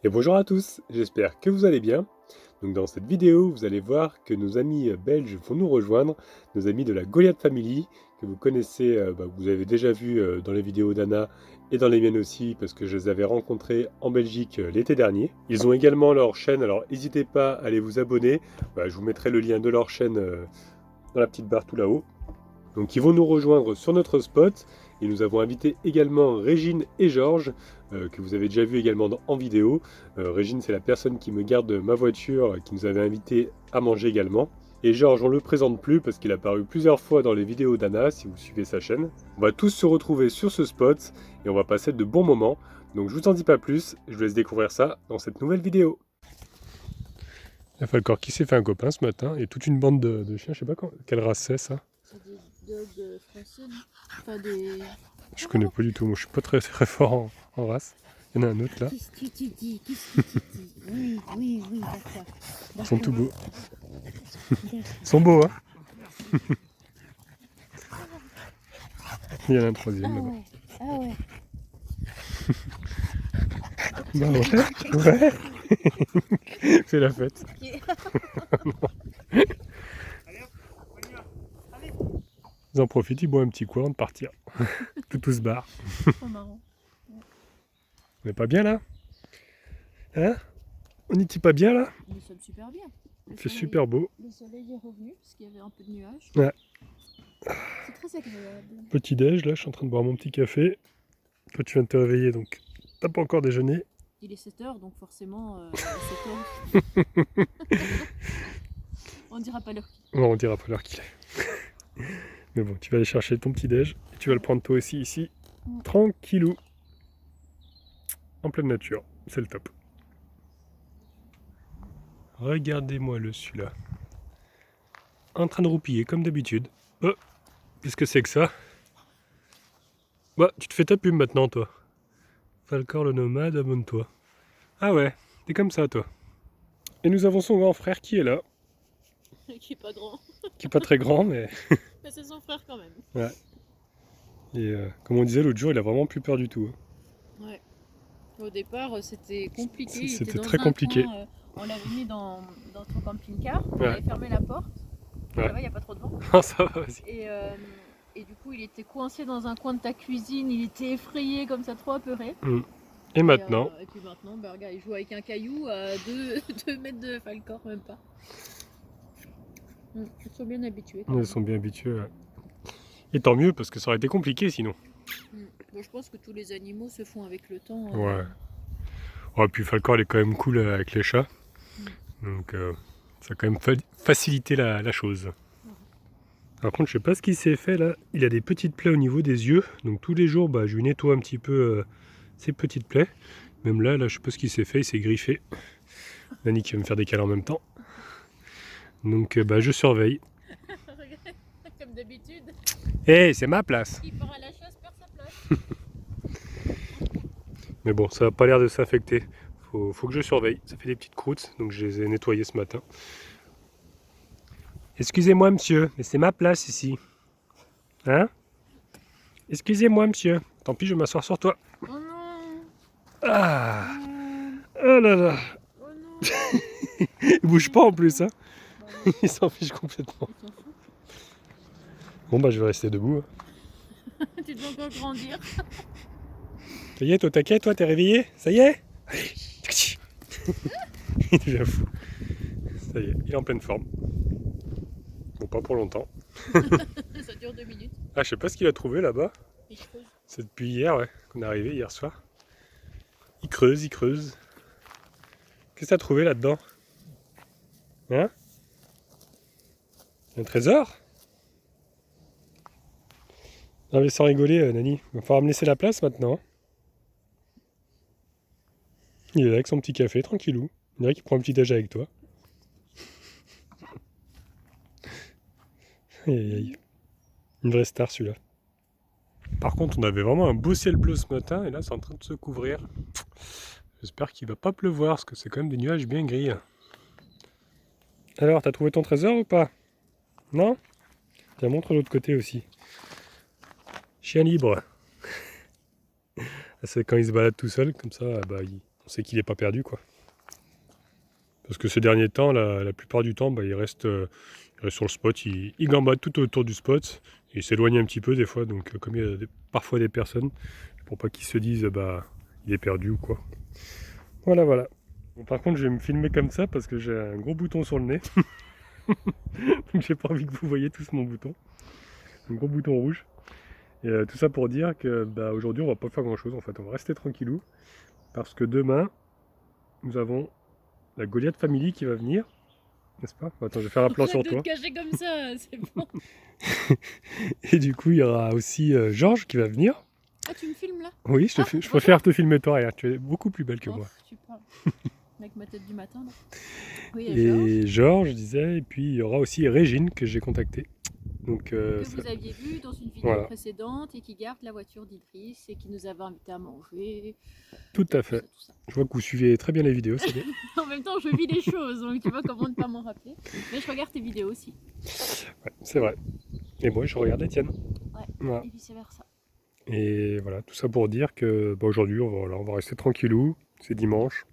Et bonjour à tous, j'espère que vous allez bien. Donc dans cette vidéo, vous allez voir que nos amis belges vont nous rejoindre, nos amis de la Goliath Family, que vous connaissez, vous avez déjà vu dans les vidéos d'Anna et dans les miennes aussi, parce que je les avais rencontrés en Belgique l'été dernier. Ils ont également leur chaîne, alors n'hésitez pas à aller vous abonner, je vous mettrai le lien de leur chaîne dans la petite barre tout là-haut. Donc ils vont nous rejoindre sur notre spot. Et nous avons invité également Régine et Georges, que vous avez déjà vu également en vidéo. Régine, c'est la personne qui me garde ma voiture, qui nous avait invité à manger également. Et Georges, on ne le présente plus parce qu'il a apparu plusieurs fois dans les vidéos d'Anna, si vous suivez sa chaîne. On va tous se retrouver sur ce spot et on va passer de bons moments. Donc je vous en dis pas plus, je vous laisse découvrir ça dans cette nouvelle vidéo. Il y a encore qui s'est fait un copain ce matin et toute une bande de chiens, je sais pas quelle race c'est ça. C'est des dogs français, non? Enfin des... Je connais pas du tout, moi je suis pas très fort en race. Il y en a un autre là. Qu'est-ce que tu dis? Qu'est-ce que tu dis? Oui, d'accord. Ils sont tout beaux. Ils sont beaux, hein. Il y en a un troisième là-bas. Ah ouais. Bah ouais. Fais la fête. Ils en profitent, ils boivent un petit coup avant de partir. Tout se barre. Trop marrant. On est pas bien là? Hein? On n'y est pas bien là? Nous sommes super bien. Il fait super beau. Le soleil est revenu parce qu'il y avait un peu de nuages. Ouais. C'est très agréable. Petit déj, là je suis en train de boire mon petit café. Toi tu viens de te réveiller donc t'as pas encore déjeuné. Il est 7h donc forcément à 7h. On dira pas l'heure. Non, on dira pas l'heure qu'il est. Mais bon, tu vas aller chercher ton petit déj et tu vas le prendre toi aussi ici. Tranquillou. En pleine nature. C'est le top. Regardez-moi le celui-là. En train de roupiller comme d'habitude. Oh, qu'est-ce que c'est que ça? Bah, tu te fais ta pub maintenant, toi. Falcor le nomade, abonne-toi. Ah ouais, t'es comme ça, toi. Et nous avons son grand frère qui est là. Qui est pas grand. Qui est pas très grand, mais... Mais c'est son frère quand même. Ouais. Et comme on disait l'autre jour, il a vraiment plus peur du tout. Ouais. Au départ, c'était compliqué. C'était très compliqué. Coin, on l'avait mis dans son camping-car. On Ouais. avait fermé la porte. Ouais. Ça va, il n'y a pas trop de vent. Non, ça va, vas-y. Et du coup, il était coincé dans un coin de ta cuisine. Il était effrayé comme ça, trop apeuré. Et maintenant et puis maintenant, bah, regarde, il joue avec un caillou à 2 mètres de Falcor, même pas. Ils sont bien habitués. Ils sont bien habitués. Ouais. Et tant mieux, parce que ça aurait été compliqué sinon. Bon, je pense que tous les animaux se font avec le temps. Ouais. Ouais, puis Falcor, il est quand même cool avec les chats. Donc, ça a quand même facilité la chose. Par contre, je sais pas ce qu'il s'est fait là. Il a des petites plaies au niveau des yeux. Donc, tous les jours, je lui nettoie un petit peu ces petites plaies. Même là, je sais pas ce qu'il s'est fait. Il s'est griffé. Nani qui va me faire des câlins en même temps. Donc, je surveille. Comme d'habitude. Hé, c'est ma place. Il part à la chasse, perd sa place. Mais bon, ça n'a pas l'air de s'affecter. Faut que je surveille. Ça fait des petites croûtes, donc je les ai nettoyées ce matin. Excusez-moi, monsieur, mais c'est ma place ici. Hein? Excusez-moi, monsieur. Tant pis, je vais m'asseoir sur toi. Oh non! Ah! Oh là là! Oh non! Il bouge pas en plus, hein? Il s'en fiche complètement. Il s'en fout. Bon, je vais rester debout. Tu dois encore grandir. Ça y est, toi, t'inquiète, toi, t'es réveillé? Ça y est? Allez! Il devient fou. Ça y est, il est en pleine forme. Bon, pas pour longtemps. Ça dure 2 minutes. Ah, je sais pas ce qu'il a trouvé là-bas. Il creuse. C'est depuis hier, ouais, qu'on est arrivé hier soir. Il creuse, il creuse. Qu'est-ce que t'as trouvé là-dedans? Hein? Un trésor? Non mais sans rigoler, Nani, il va falloir me laisser la place maintenant. Il est là avec son petit café, tranquillou. On dirait qu'il prend un petit déj avec toi. Aïe aïe aïe. Une vraie star celui-là. Par contre, on avait vraiment un beau ciel bleu ce matin et là c'est en train de se couvrir. J'espère qu'il va pas pleuvoir parce que c'est quand même des nuages bien gris. Alors, t'as trouvé ton trésor ou pas? Non? Tiens, montre l'autre côté aussi. Chien libre. C'est quand il se balade tout seul, comme ça, on sait qu'il n'est pas perdu, quoi. Parce que ces derniers temps, la plupart du temps, il reste sur le spot, il gambade tout autour du spot, il s'éloigne un petit peu des fois, donc comme il y a parfois des personnes, pour pas qu'ils se disent il est perdu ou quoi. Voilà, voilà. Bon, par contre, je vais me filmer comme ça parce que j'ai un gros bouton sur le nez. Donc j'ai pas envie que vous voyez tous mon bouton. Un gros bouton rouge. Et tout ça pour dire que aujourd'hui on va pas faire grand chose en fait, on va rester tranquillou. Parce que demain, nous avons la Goliath Family qui va venir. N'est-ce pas? Attends, je vais faire un plan sur toi. Caché comme ça, c'est bon. Et du coup, il y aura aussi Georges qui va venir. Ah, tu me filmes là? Oui, je préfère te filmer toi, regarde, tu es beaucoup plus belle que moi. Tu parles. Avec ma tête du matin là. Oui, et Georges, je disais, et puis il y aura aussi Régine que j'ai contactée. Donc, que vous aviez vu dans une vidéo précédente et qui garde la voiture d'Idriss et qui nous avait invité à manger. Tout à fait. Tout ça. Je vois que vous suivez très bien les vidéos, c'est bien. En même temps, je vis les choses, donc tu vois comment ne pas m'en rappeler. Mais je regarde tes vidéos aussi. Ouais, c'est vrai. Et moi, je regarde les tiennes. Ouais, voilà. Et vice versa. Et voilà, tout ça pour dire que aujourd'hui, on va rester tranquillou. C'est dimanche.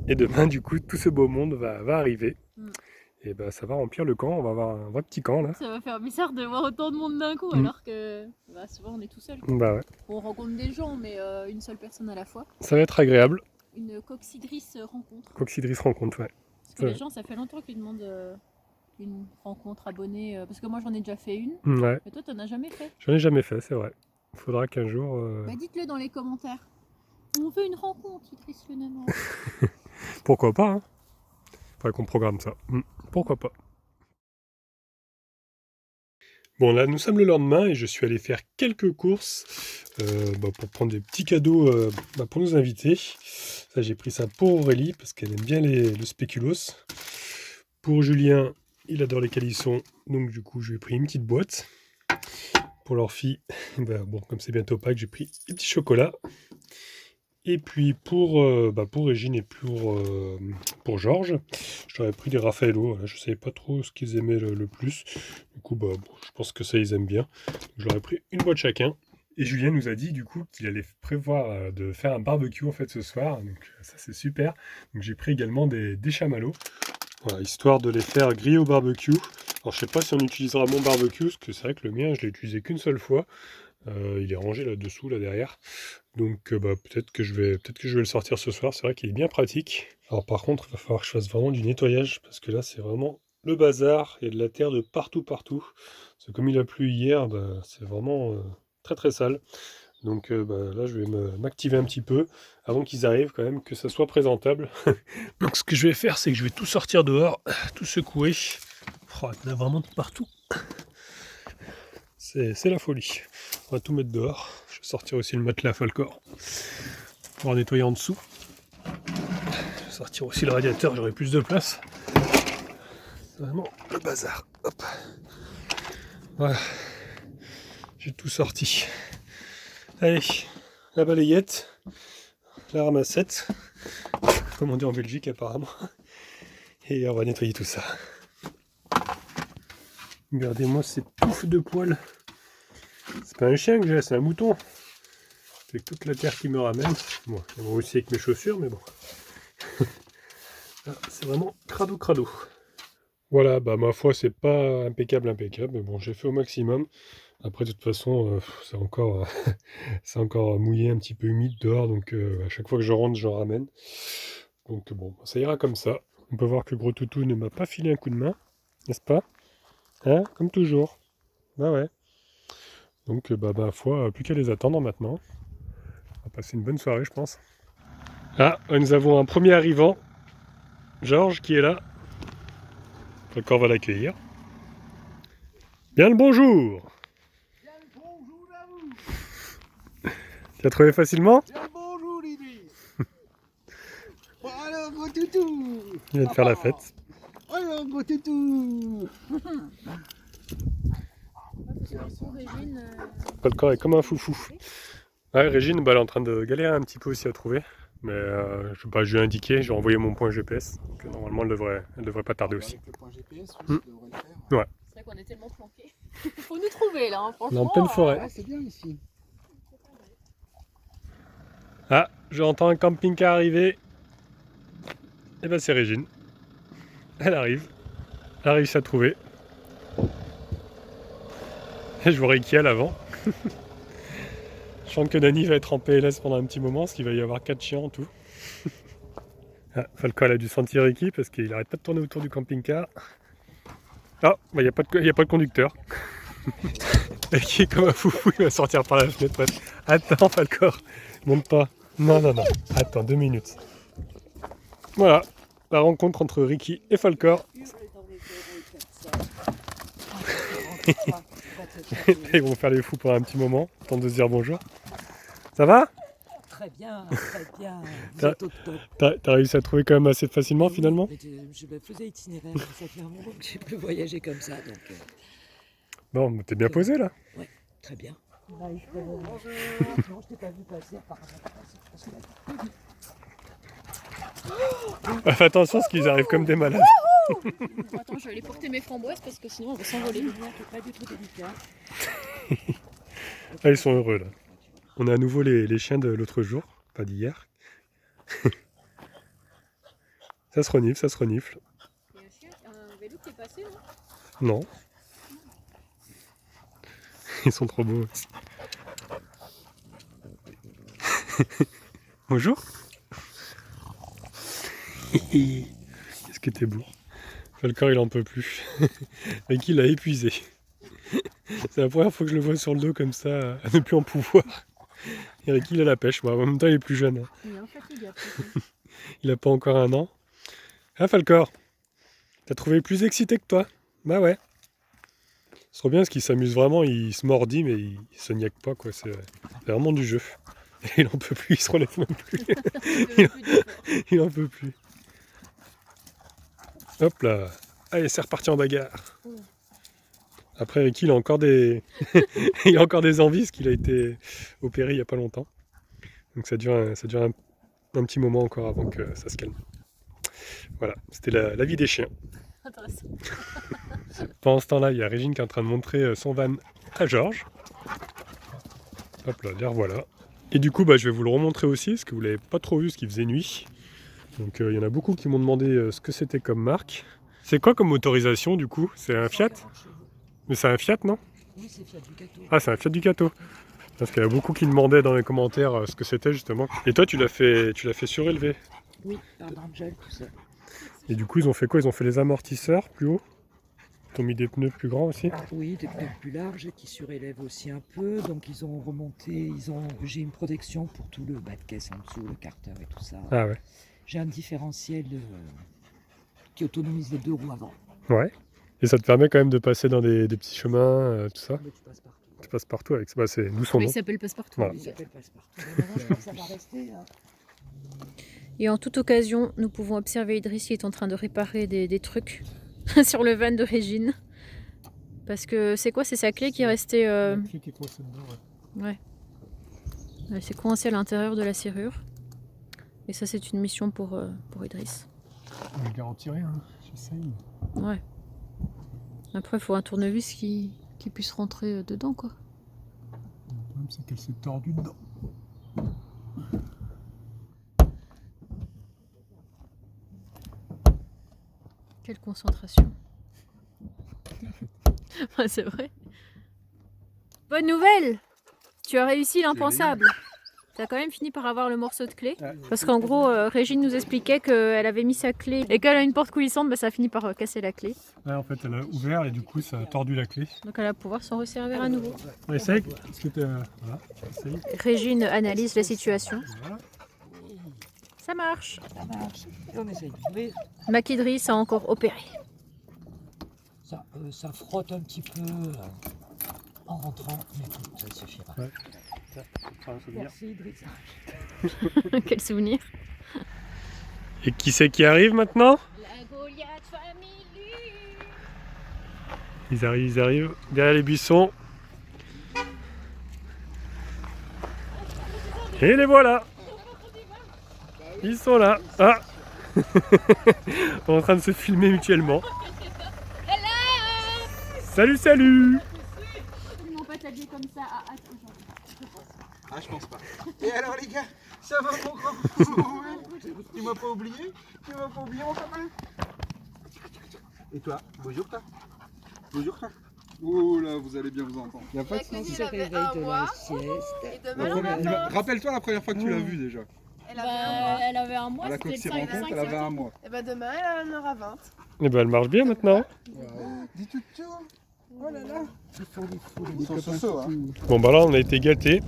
Et demain, du coup, tout ce beau monde va arriver. Et ça va remplir le camp, on va avoir un vrai petit camp là. Ça va faire bizarre de voir autant de monde d'un coup alors que souvent on est tout seul. Ouais. On rencontre des gens mais une seule personne à la fois. Ça va être agréable. Une Coxidris rencontre. Coxidris rencontre, ouais. Parce que les gens, ça fait longtemps qu'ils demandent une rencontre abonnée. Parce que moi j'en ai déjà fait une. Ouais. Mais toi t'en as jamais fait. J'en ai jamais fait, c'est vrai. Il faudra qu'un jour... dites-le dans les commentaires. On veut une rencontre, Idriss le Nain. Pourquoi pas, hein. Faudrait qu'on programme ça. Pourquoi pas. Bon, là, nous sommes le lendemain et je suis allé faire quelques courses pour prendre des petits cadeaux pour nos invités. Ça, j'ai pris ça pour Aurélie parce qu'elle aime bien le spéculoos. Pour Julien, il adore les calissons, donc du coup, je lui ai pris une petite boîte. Pour leur fille, comme c'est bientôt Pâques, j'ai pris des petits chocolats. Et puis pour Régine et pour Georges, j'aurais pris des Raffaello. Je ne savais pas trop ce qu'ils aimaient le plus. Du coup, je pense que ça, ils aiment bien. Donc, j'aurais pris une boîte chacun. Et Julien nous a dit du coup qu'il allait prévoir de faire un barbecue en fait ce soir. Donc ça, c'est super. Donc j'ai pris également des chamallows. Voilà, histoire de les faire griller au barbecue. Alors je sais pas si on utilisera mon barbecue, parce que c'est vrai que le mien, je l'ai utilisé qu'une seule fois. Il est rangé là-dessous, là derrière. Donc peut-être que je vais le sortir ce soir. C'est vrai qu'il est bien pratique. Alors par contre, il va falloir que je fasse vraiment du nettoyage parce que là c'est vraiment le bazar. Il y a de la terre de partout. Parce que comme il a plu hier, c'est vraiment très très sale. Donc là je vais m'activer un petit peu avant qu'ils arrivent quand même, que ça soit présentable. Donc ce que je vais faire, c'est que je vais tout sortir dehors, tout secouer. Oh, il y en a vraiment de partout. C'est la folie. On va tout mettre dehors. Je vais sortir aussi le matelas Falcor pour nettoyer en dessous. Je vais sortir aussi le radiateur, j'aurai plus de place. C'est vraiment le bazar. Hop. Voilà. J'ai tout sorti. Allez, la balayette, la ramassette, comme on dit en Belgique apparemment. Et on va nettoyer tout ça. Regardez-moi ces touffes de poils. C'est pas un chien que j'ai, c'est un mouton. C'est toute la terre qui me ramène. Bon, moi aussi avec mes chaussures, mais bon. C'est vraiment crado. Voilà, ma foi, c'est pas impeccable, mais bon, j'ai fait au maximum. Après, de toute façon, c'est encore mouillé, un petit peu humide dehors, donc à chaque fois que je rentre, j'en ramène. Donc bon, ça ira comme ça. On peut voir que Gros Toutou ne m'a pas filé un coup de main, n'est-ce pas? Hein? Comme toujours. Bah ouais. Donc ma foi, plus qu'à les attendre maintenant. On va passer une bonne soirée, je pense. Ah, nous avons un premier arrivant, Georges, qui est là. Le corps va l'accueillir. Bien le bonjour. Bien le bonjour à vous. Tu as trouvé facilement? Bien le bonjour, Idriss. Alors, Gros Toutou. Il vient de faire la fête. Alors, Gros Toutou. Le corps est comme un foufou. Ouais, Régine, elle est en train de galérer un petit peu aussi à trouver. Mais je lui ai indiqué, j'ai envoyé mon point GPS. Donc normalement, elle devrait pas tarder aussi. Avec le point GPS, ça devrait le faire. Ouais. C'est vrai qu'on est tellement planqués. Faut nous trouver là, franchement. On est en pleine forêt. Ouais, c'est bien ici. Ah, j'entends un camping-car arriver. Et ben c'est Régine. Elle arrive. Elle a réussi à trouver. Et je vois Ricky à l'avant. Je sens que Dani va être en PLS pendant un petit moment, parce qu'il va y avoir 4 chiens en tout. Ah, Falco, elle a dû sentir Ricky parce qu'il arrête pas de tourner autour du camping-car. Ah, il n'y a pas de conducteur. Ricky est comme un foufou, il va sortir par la fenêtre. Attends, Falco, monte pas. Non. Attends, 2 minutes. Voilà, la rencontre entre Ricky et Falcor. Ils vont faire les fous pendant un petit moment, temps de se dire bonjour. Ça va? Très bien. Vous T'as- êtes au top. T'as réussi à trouver quand même assez facilement Oui, finalement? mais je me faisais itinéraire, ça fait un moment que j'ai plus voyagé comme ça, donc Bon, mais t'es bien posé là. très bien. Non, je t'ai pas vu passer apparemment. Fais attention parce qu'ils arrivent comme des malades. Attends, je vais aller porter mes framboises parce que sinon on va s'envoler. C'est pas du tout délicat. Ah, ils sont heureux là. On a à nouveau les chiens de l'autre jour, pas d'hier. Ça se renifle. Il y a un chien, un vélo qui est passé là. Non. Ils sont trop beaux. Bonjour. Qu'est-ce que t'es beau. Falcor il en peut plus. Ricky l'a épuisé. C'est la première fois que je le vois sur le dos comme ça, à ne plus en pouvoir. Et Ricky il a la pêche, moi. En même temps il est plus jeune. Hein. Il est infatigable. Il a pas encore 1 an. Ah Falcor, t'as trouvé plus excité que toi? Bah ouais. C'est trop bien parce qu'il s'amuse vraiment, il se mordit mais il se niaque pas quoi. C'est vraiment du jeu. Et il en peut plus, il se relève même plus. Il en peut plus. Hop là. Allez, c'est reparti en bagarre. Après Ricky il a encore des il a encore des envies parce qu'il a été opéré il y a pas longtemps. Donc ça dure un petit moment encore avant que ça se calme. Voilà, c'était la vie des chiens. Intéressant. Pendant ce temps-là, il y a Régine qui est en train de montrer son van à Georges. Hop là, les revoilà. Et du coup, je vais vous le remontrer aussi, parce que vous ne l'avez pas trop vu, parce qu'il faisait nuit. Donc il y en a beaucoup qui m'ont demandé ce que c'était comme marque. C'est quoi comme motorisation du coup? C'est un Fiat? Mais c'est un Fiat, non? Oui, c'est Fiat Ducato. Ah, c'est un Fiat Ducato. Parce qu'il y a beaucoup qui demandaient dans les commentaires ce que c'était justement. Et toi, tu l'as fait surélever. Oui, par Angel, tout ça. Et du coup, ils ont fait quoi? Ils ont fait les amortisseurs plus haut. Ils ont mis des pneus plus grands aussi. Oui, des pneus plus larges qui surélèvent aussi un peu. Donc ils ont remonté, j'ai une protection pour tout le bas de caisse en dessous, le carter et tout ça. Ah ouais. J'ai un différentiel qui autonomise les 2 roues avant. Ouais. Et ça te permet quand même de passer dans des petits chemins, tout ça. Mais tu passes partout. Tu passes partout avec ça. C'est d'où son Mais nom. il s'appelle Passepartout. Voilà. Il s'appelle passe-partout. Maintenant, je pense que ça va rester. Hein. Et en toute occasion, nous pouvons observer Idriss qui est en train de réparer des trucs sur le van de Régine. Parce que c'est quoi? C'est sa clé qui est restée... Qui est coincé dedans, ouais. Ouais. Elle s'est coincée à l'intérieur de la serrure. Et ça, c'est une mission pour Idriss. Je garantis rien, j'essaye. Ouais. Après, il faut un tournevis qui puisse rentrer dedans, quoi. Le problème, c'est qu'elle s'est tordue dedans. Quelle concentration. Ouais, c'est vrai. Bonne nouvelle! Tu as réussi l'impensable. Tu as quand même fini par avoir le morceau de clé. Parce qu'en gros, Régine nous expliquait qu'elle avait mis sa clé et qu'elle a une porte coulissante, ça a fini par casser la clé. Ouais, en fait, elle a ouvert et du coup, ça a tordu la clé. Donc elle va pouvoir s'en resservir à nouveau. On essaye. Est-ce que t'es... Voilà, essaye. Régine analyse la situation. Voilà. Ça marche. Ça marche. Et on essaye d'ouvrir. Mac Idriss a encore opéré. Ça frotte un petit peu en rentrant, mais bon, ça suffira. Ouais. Tiens, tu un souvenir. Merci Idriss. Quel souvenir. Et qui c'est qui arrive maintenant? La Goliath Family. Ils arrivent derrière les buissons. Et les voilà. Ils sont là. Ah. On est en train de se filmer mutuellement. Salut, salut. Ils m'ont pas tagué comme ça à Ah, je pense pas. Et alors, les gars, Ça va mon grand? Tu m'as pas oublié? Tu m'as pas oublié mon copain? Et toi? Bonjour toi? Bonjour toi? Oh là, vous allez bien vous entendre. Y a pas de Il soucis. se réveille de la sieste. Rappelle-toi la première fois que tu l'as vue déjà. Elle avait un mois, À la c'était le Coxy 5, rencontre, elle avait un mois. Et bah demain, elle en aura 20. Et ben elle marche bien maintenant. Dis tout. Oh là là. Ils Ils sont so-so, hein. Bon bah là on a été gâtés.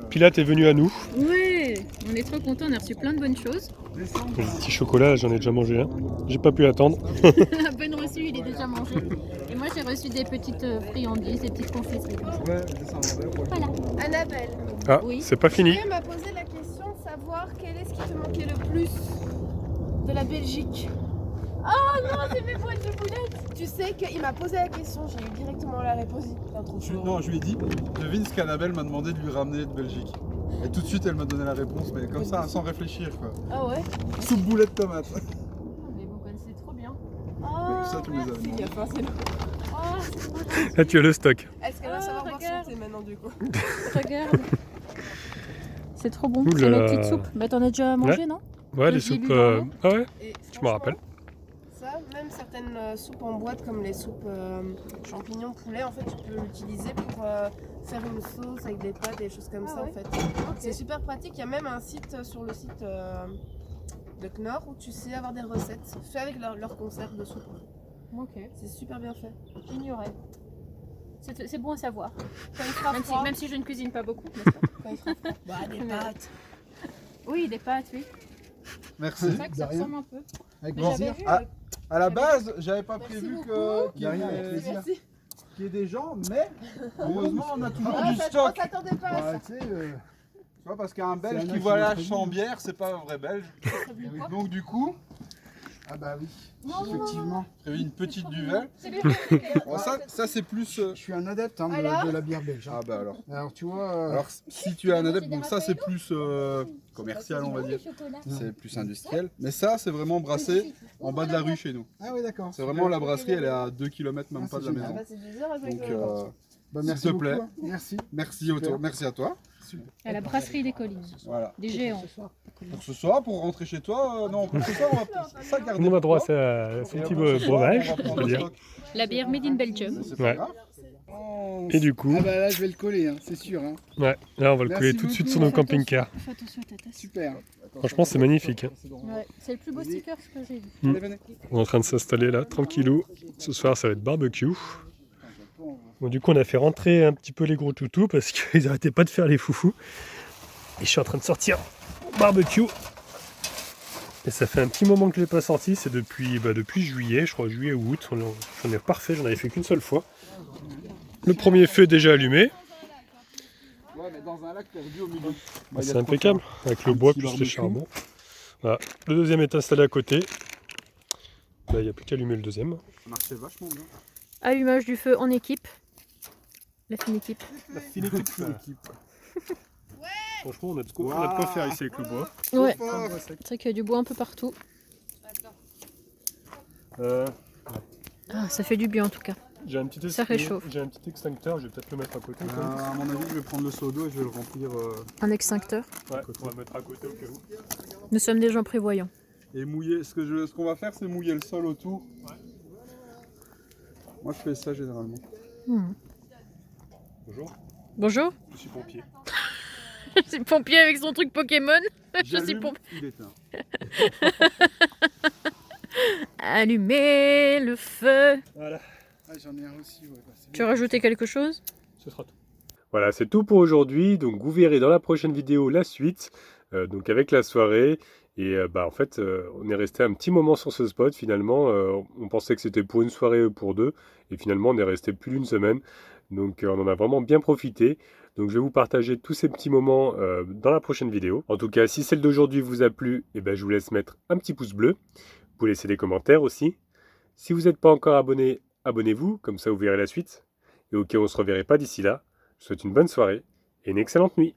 Pilate est venu à nous. Ouais, on est trop contents, on a reçu plein de bonnes choses. Les petits chocolats, j'en ai déjà mangé un. J'ai pas pu attendre. La bonne reçue, il est déjà mangé. Et moi j'ai reçu des petites friandises, des petites confiseries. Ouais, descends. Voilà. Annabelle, Ah, Oui. c'est pas fini. elle m'a posé la question de savoir quel est ce qui te manquait le plus de la Belgique. Oh non, c'est mes poils de boulettes. Tu sais qu'il m'a posé la question, j'ai eu directement la réponse. Putain, trop chaud. Non, je lui ai dit, devine ce qu'Annabelle m'a demandé de lui ramener de Belgique. Et tout de suite, elle m'a donné la réponse, mais comme ça, sans réfléchir quoi. Ah ouais? Soupe boulet de tomate. Mais vous connaissez trop bien. Oh, ça, tu me les avais merci, demandé. Gaffin, c'est bon. Oh, c'est trop gentil. Là tu as le stock. Est-ce qu'elle va Ah, savoir boire regarde. son thé maintenant du coup? Regarde. C'est trop bon. Ouh C'est là la là. petite soupe. Bah t'en as déjà mangé, non? Ouais, les J'ai soupes. bu dans l'eau. Ah ouais, Et je me rappelle. Ça, même certaines soupes en boîte comme les soupes champignons poulet, en fait tu peux l'utiliser pour faire une sauce avec des pâtes et des choses comme ça en fait. C'est super pratique, il y a même un site sur le site de Knorr où tu sais avoir des recettes faites avec leur conserve de soupe. Ok. C'est super bien fait. J'ignorais. C'est bon à savoir. Quand il fera Même froid, si je ne cuisine pas beaucoup, n'est-ce pas? quand il fera froid. Bah des pâtes. Oui, des pâtes, oui. Merci. C'est vrai que ça ressemble un peu. Avec Mais plaisir. j'avais vu, À la base, j'avais pas Merci prévu beaucoup. qu'il y ait Merci. qu'il y ait des gens, mais heureusement, on a toujours Ah, du ça, stock. on s'attendait pas à ça. Tu vois, parce qu'un Belge un qui voyage accident sans bière, c'est pas un vrai Belge. Donc du coup, Ah bah oui, effectivement. j'ai eu une petite duvel. Bon, ça c'est plus... Je suis un adepte hein, Alors de la bière belge. hein. Ah bah alors. Alors tu vois, Alors si tu es un adepte, donc ça c'est plus commercial on va dire. C'est plus industriel. Mais ça c'est vraiment brassé en bas de la rue chez nous. ah oui d'accord. C'est vraiment la brasserie, elle est à 2 km même Ah, pas de c'est la génial. maison. Bah, c'est bizarre avec Donc Bah, s'il merci te beaucoup, plaît. hein. Merci. merci à toi. À la brasserie des collines. Voilà. Des géants. Pour ce soir, pour rentrer chez toi, non, pour ce soir on va ça garder. Tout le monde a droit à pour toi. son petit Et pour ce soir, breuvage, on va on prendre peut le dire. stock. La bière made in Belgium. C'est pas Ouais. grave. Et du coup, Ah bah là je vais le coller, hein, c'est sûr. Hein. ouais, là on va le Merci coller tout de suite beaucoup. sur nos camping-cars. Fais attention à ta tasse. Super. Franchement, c'est magnifique. Hein. Ouais, c'est le plus beau sticker que j'ai vu. Allez, venez. On est en train de s'installer là, tranquillou. Ce soir, ça va être barbecue. Bon, du coup, on a fait rentrer un petit peu les gros toutous parce qu'ils arrêtaient pas de faire les foufous. Et je suis en train de sortir mon barbecue. Et ça fait un petit moment que je l'ai pas sorti. C'est depuis juillet, je crois juillet ou août. J'en ai parfait, j'en avais fait qu'une seule fois. Le premier feu est déjà allumé. Ouais, mais dans un lac perdu au milieu. Ah, c'est impeccable, avec le bois plus les charbons. Voilà. Le deuxième est installé à côté. Là, il n'y a plus qu'à allumer le deuxième. Ça marchait vachement bien. Allumage du feu en équipe. La fine équipe. La fine équipe. Franchement, on a de quoi faire ici avec le bois. Ouais, c'est vrai qu'il y a du bois un peu partout. Ah, ça fait du bien en tout cas. J'ai un petit Ça réchauffe. J'ai un petit extincteur, je vais peut-être le mettre à côté. quand même. À mon avis, je vais prendre le seau d'eau et je vais le remplir. Un extincteur. Ouais, on va le mettre à côté au cas où. Nous sommes des gens prévoyants. Et mouiller. Ce qu'on va faire, c'est mouiller le sol autour. Moi, je fais ça généralement. Bonjour, Bonjour. je suis pompier. C'est pompier avec son truc Pokémon. Je suis J'allume, pompier. il éteint. Allumez le feu. Voilà, Ah, j'en ai un aussi, ouais. Bah, c'est Tu as rajouté quelque chose? ce sera tout. Voilà, c'est tout pour aujourd'hui. Donc, vous verrez dans la prochaine vidéo la suite, donc avec la soirée. Et en fait, on est resté un petit moment sur ce spot finalement. On pensait que c'était pour une soirée ou pour deux. Et finalement, on est resté plus d'une semaine. Donc, on en a vraiment bien profité. Donc, je vais vous partager tous ces petits moments dans la prochaine vidéo. En tout cas, si celle d'aujourd'hui vous a plu, je vous laisse mettre un petit pouce bleu. Vous laissez des commentaires aussi. Si vous n'êtes pas encore abonné, abonnez-vous. Comme ça, vous verrez la suite. Et ok, on ne se reverrait pas d'ici là. Je vous souhaite une bonne soirée et une excellente nuit.